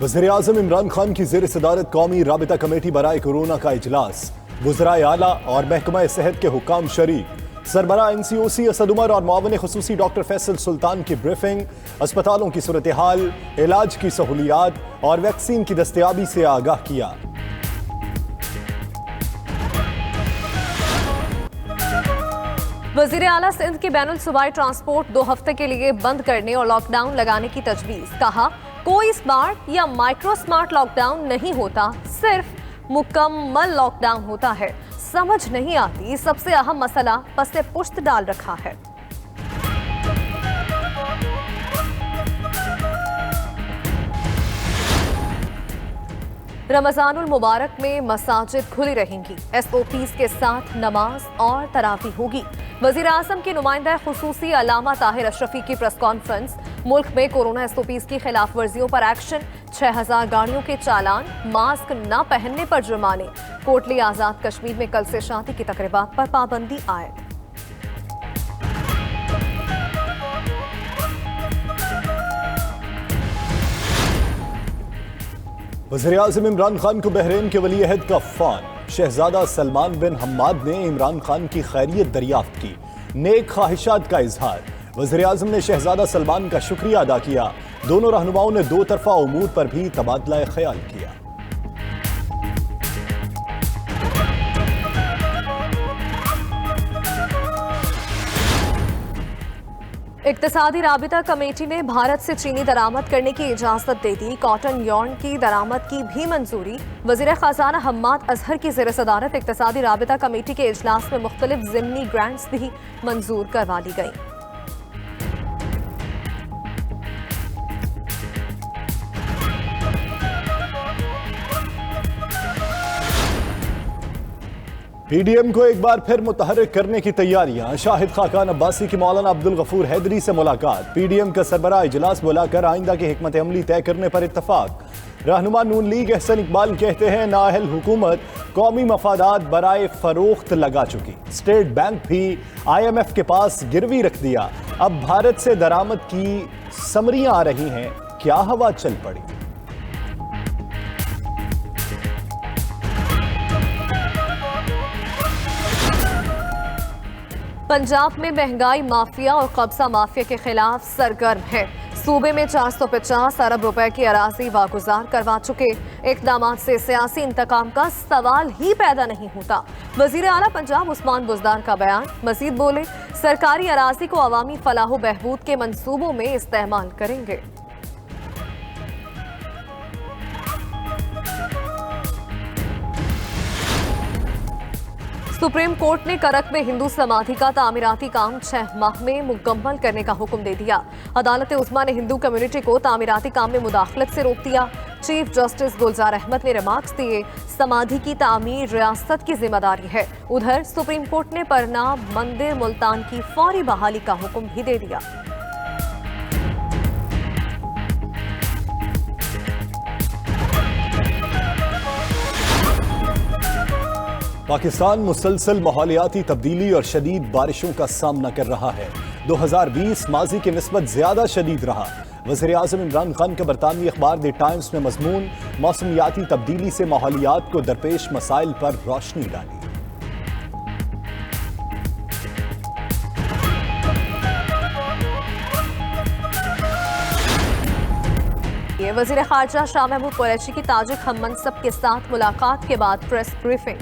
वज़ीर-ए-आज़म इमरान खान की ज़ेर सदारत कौमी राबिता कमेटी बराए कोरोना का इजलास। वज़राए आला और महकमा सेहत के हुक्काम शरीक। सरबराह NCOC असद उमर और मुआवन खुसूसी डॉक्टर फैसल सुल्तान की ब्रीफिंग। अस्पतालों की सूरत हाल, इलाज की सहूलियात और वैक्सीन की दस्तयाबी से आगाह किया। वज़ीर आला सिंध की बैनुल सूबाई ट्रांसपोर्ट 2 हफ्ते के लिए बंद करने और लॉकडाउन लगाने की तजवीज़। कहा, कोई स्मार्ट या माइक्रो स्मार्ट लॉकडाउन नहीं होता, सिर्फ मुकम्मल लॉकडाउन होता है। समझ नहीं आती, सबसे अहम मसला पसे पुश्त डाल रखा है। रमजानुल मुबारक में मसाजिद खुली रहेंगी। SOPs के साथ नमाज और तरावी होगी। वज़ीर आज़म की नुमाइंदा खुसूसी अल्लामा ताहिर अशरफी की प्रेस कॉन्फ्रेंस। मुल्क में कोरोना SOPs की खिलाफ वर्जियों पर एक्शन। 6000 गाड़ियों के चालान, मास्क न पहनने पर जुर्माने। कोटली आजाद कश्मीर में कल से शादी की तकरीबात पर पाबंदी आयद। वज़ीर-ए-आज़म इमरान खान को बहरीन के वली अहद का फ़ोन। शहजादा सलमान बिन हम्माद ने इमरान खान की खैरियत दरियाफ्त की। नेक ख्वाहिशात का इजहार। वज़ीर-ए-आज़म ने शहजादा सलमान का शुक्रिया अदा किया। दोनों रहनुमाओं ने दो तरफा उमूर पर भी तबादला ख्याल किया। इक्तिसादी राबिता कमेटी ने भारत से चीनी दरामद करने की इजाजत दे दी। कॉटन यॉर्न की दरामद की भी मंजूरी। वज़ीर खजाना हम्माद अजहर की ज़ेर सदारत इक्तिसादी राबिता कमेटी के इजलास में मुख्तलिफ ज़िमनी ग्रांट्स भी मंजूर करवा ली गई। PDM को एक बार फिर मुतहर्रिक करने की तैयारियां। शाहिद खाकान अब्बासी की मौलाना अब्दुल गफूर हैदरी से मुलाकात। PDM का सरबराह इजलास बुलाकर आइंदा की हिकमत अमली तय करने पर इत्तफाक। रहनुमा नून लीग एहसन इकबाल कहते हैं, नाअहल हुकूमत कौमी मफादात बराए फरोख्त लगा चुकी। स्टेट बैंक भी IMF के पास गिरवी रख दिया। अब भारत से दरामद की समरियां आ रही हैं, क्या हवा चल पड़ी। पंजाब में महंगाई माफिया और कब्जा माफिया के खिलाफ सरगर्म है। सूबे में 450 अरब रुपए की अराजी वागुजार करवा चुके। इकदामात से सियासी इंतकाम का सवाल ही पैदा नहीं होता। वजीर आला पंजाब उस्मान बुज़दार का बयान। मजीद बोले, सरकारी अराजी को अवामी फलाह बहबूद के मंसूबों में इस्तेमाल करेंगे। सुप्रीम कोर्ट ने करक में हिंदू समाधि का तामीराती काम 6 माह में मुकम्मल करने का हुक्म दे दिया। अदालत उस्मा ने हिंदू कम्युनिटी को तामीराती काम में मुदाखलत से रोक दिया। चीफ जस्टिस गुलजार अहमद ने रिमार्क्स दिए, समाधि की तामीर रियासत की जिम्मेदारी है। उधर सुप्रीम कोर्ट ने परना मंदिर मुल्तान की फौरी बहाली का हुक्म भी दे दिया। पाकिस्तान मुसलसल माहौलियाती तब्दीली और शदीद बारिशों का सामना कर रहा है। 2020 माजी के निस्बत ज्यादा शदीद रहा। वज़ीर-ए-आज़म इमरान खान का बरतानवी अखबार द टाइम्स में मजमून, मौसमियाती तब्दीली से माहौलियात को दरपेश मसाइल पर रोशनी डाली। वज़ीर ख़ारजा शाह महमूद कुरैशी की ताजिक हम मनसब के साथ मुलाकात के बाद प्रेस ब्रीफिंग।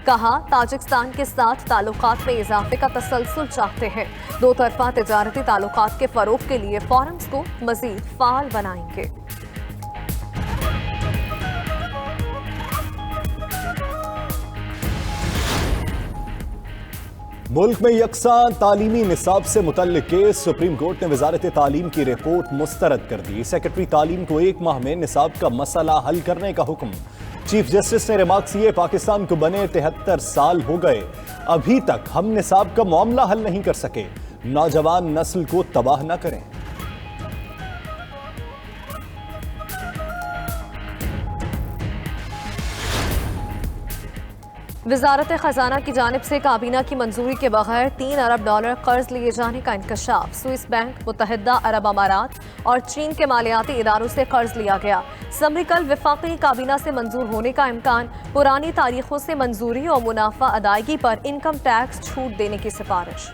कहा, ताजिकिस्तान के साथ ताल्लुकात में इजाफे का तसलसल चाहते हैं। दो तरफा तिजारती ताल्लुकात के फरोग के लिए फोरम्स को मजीद फाल बनाएंगे। मुल्क में यकसां तालीमी निसाब से मुतल्लिक केस। सुप्रीम कोर्ट ने वजारत तालीम की रिपोर्ट मुस्तरद कर दी। सेक्रेटरी तालीम को 1 माह में निसाब का मसला हल करने का हुक्म। चीफ जस्टिस ने रिमार्क्स किए, पाकिस्तान को बने 73 साल हो गए, अभी तक हम निसाब का मामला हल नहीं कर सके। नौजवान नस्ल को तबाह न करें। वजारत खजाना की जानिब से काबीना की मंजूरी के बगैर $3 अरब कर्ज लिए जाने का इंकशाफ। स्विस बैंक, मुत्तहिदा अरब अमारात और चीन के मालियाती इदारों से कर्ज लिया गया। समरिकल वफाकी काबीना से मंजूर होने का इम्कान। पुरानी तारीखों से मंजूरी और मुनाफा अदायगी पर इनकम टैक्स छूट देने की सिफारिश।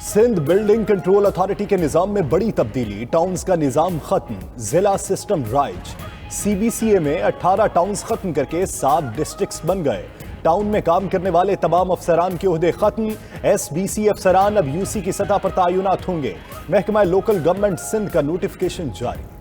सिंध बिल्डिंग कंट्रोल अथॉरिटी के निजाम में बड़ी तब्दीली। टाउन्स का निजाम खत्म, जिला सिस्टम राइज। सीबीसीए में 18 टाउन्स खत्म करके 7 डिस्ट्रिक्ट्स बन गए। टाउन में काम करने वाले तमाम अफसरान के ओहदे खत्म। एसबीसी अफसरान अब यूसी की सतह पर तैनात होंगे। महकमा लोकल गवर्नमेंट सिंध का नोटिफिकेशन जारी।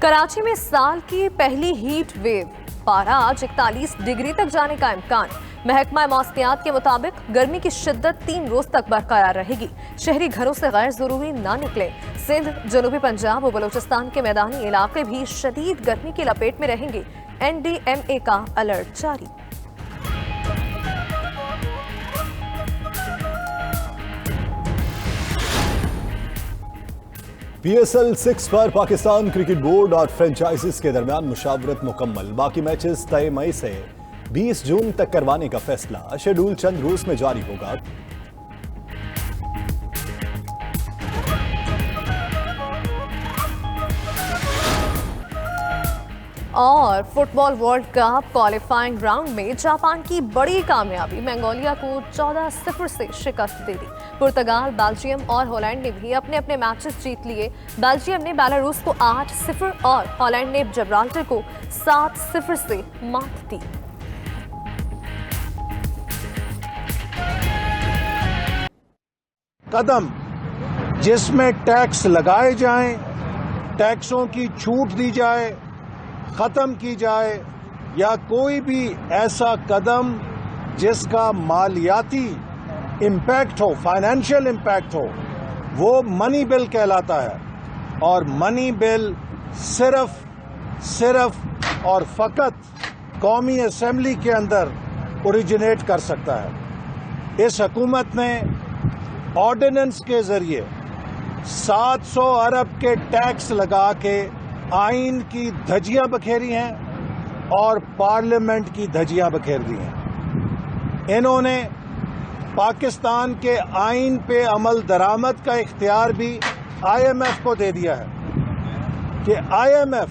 कराची में साल की पहली हीट वेव, पारा आज 41 डिग्री तक जाने का इम्कान। महकमा मौसमियात के मुताबिक गर्मी की शिद्दत 3 रोज तक बरकरार रहेगी। शहरी घरों से गैर जरूरी ना निकले। सिंध, जनूबी पंजाब और बलूचिस्तान के मैदानी इलाके भी शदीद गर्मी की लपेट में रहेंगे। NDMA का अलर्ट जारी। PSL 6 पर पाकिस्तान क्रिकेट बोर्ड और फ्रेंचाइजीज के दरमियान मुशावरत मुकम्मल। बाकी मैचेस 3 मई से 20 जून तक करवाने का फैसला। शेड्यूल चंद रोज में जारी होगा। और football world cup qualifying round में जापान की बड़ी कामयाबी, मंगोलिया को 14-0 से शिकस्त दे दी। पुर्तगाल, बेल्जियम और हॉलैंड ने भी अपने अपने मैचेस जीत लिए। बेल्जियम ने बेलारूस को 8-0 और हॉलैंड ने जिब्राल्टर को 7-0 से मात दी। कदम जिसमें टैक्स लगाए जाएं, टैक्सों की छूट दी जाए, खत्म की जाए, या कोई भी ऐसा कदम जिसका मालियाती इम्पैक्ट हो, फाइनेंशियल इम्पैक्ट हो, वो मनी बिल कहलाता है। और मनी बिल सिर्फ और फकत कौमी असेंबली के अंदर ओरिजिनेट कर सकता है। इस हुकूमत ने ऑर्डिनेंस के जरिए 700 अरब के टैक्स लगा के आइन की धज्जियां बखेरी हैं और पार्लियामेंट की धज्जियां बखेर दी हैं। इन्होंने पाकिस्तान के आइन पे अमल दरामद का इख्तियार भी IMF को दे दिया है कि IMF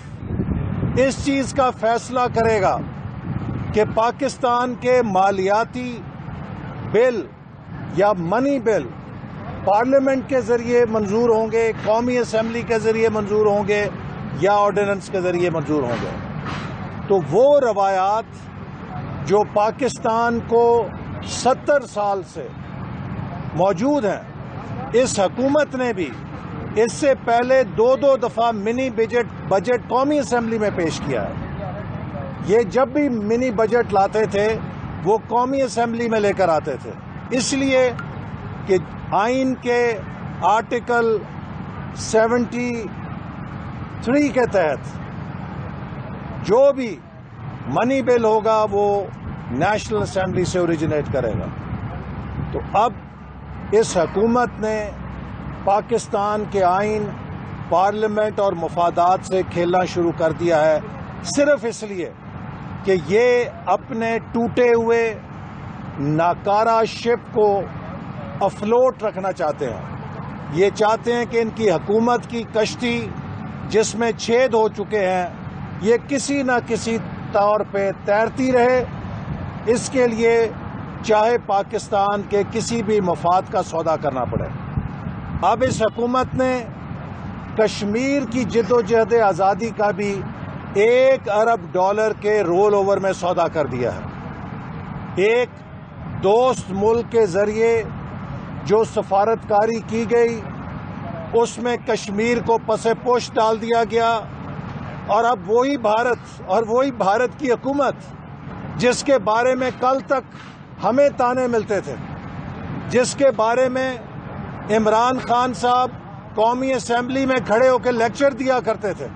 इस चीज का फैसला करेगा कि पाकिस्तान के मालियाती बिल या मनी बिल पार्लियामेंट के जरिए मंजूर होंगे, कौमी असेंबली के जरिए मंजूर होंगे या ऑर्डिनेंस के जरिए मंजूर होंगे। तो वो रवायात जो पाकिस्तान को 70 साल से मौजूद हैं, इस हुकूमत ने भी इससे पहले 2-2 दफा मिनी बजट कौमी असेंबली में पेश किया है। ये जब भी मिनी बजट लाते थे वो कौमी असेंबली में लेकर आते थे, इसलिए कि आइन के आर्टिकल 73 के तहत जो भी मनी बिल होगा वो नेशनल असेंबली से ओरिजिनेट करेगा। तो अब इस हुकूमत ने पाकिस्तान के आइन, पार्लियामेंट और मफादात से खेलना शुरू कर दिया है, सिर्फ इसलिए कि ये अपने टूटे हुए नाकारा शिप को अफलोट रखना चाहते हैं। ये चाहते हैं कि इनकी हुकूमत की कश्ती जिसमें छेद हो चुके हैं, ये किसी न किसी तौर पे तैरती रहे। इसके लिए चाहे पाकिस्तान के किसी भी मफाद का सौदा करना पड़े। अब इस हुकूमत ने कश्मीर की जिद्दोजहद आज़ादी का भी $1 अरब के रोल ओवर में सौदा कर दिया है। एक दोस्त मुल्क के जरिए जो सफारतकारी की गई उसमें कश्मीर को पसे पोश डाल दिया गया। और अब वही भारत की हुकूमत जिसके बारे में कल तक हमें ताने मिलते थे, जिसके बारे में इमरान खान साहब कौमी असेंबली में खड़े होकर लेक्चर दिया करते थे,